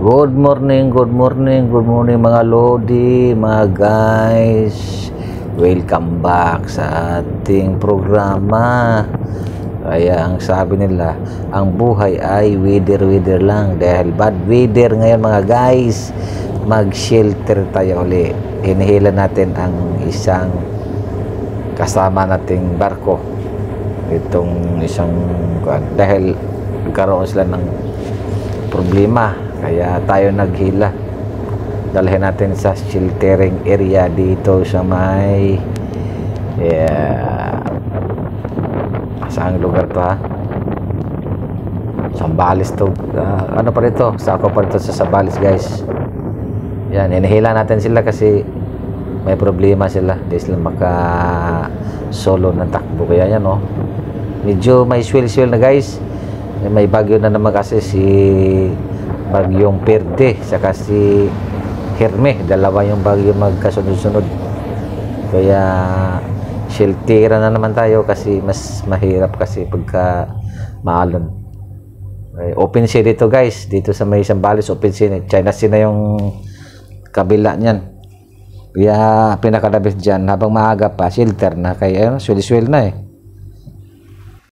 Good morning, good morning, good morning mga Lodi, mga guys. Welcome back sa ating programa. Kaya ang sabi nila, ang buhay ay weather lang. Dahil bad weather ngayon mga guys, mag-shelter tayo uli. Hinihila natin ang isang kasama nating barko. Itong isang, dahil nagkaroon sila ng problema. Kaya tayo naghila. Dalhin natin sa sheltering area dito sa may saang lugar to ha? Sambales to. Ano pa rito? Sako pa rito sa Sambales guys. Yan, inihila natin sila kasi may problema sila. Di sila maka solo ng takbo. Kaya yan oh. Medyo may swell na guys. May bagyo na naman kasi si Bagyong Perde saka si Herme, dalawa yung bagyo magkasunod-sunod. Kaya shelteran na naman tayo kasi mas mahirap kasi pagka maalon. Open sea dito guys, dito sa may Sambales, open sea. China Sea na yung kabila niyan. Kaya pinakadabis dyan habang maaga pa, shelter na. Kaya swell na eh.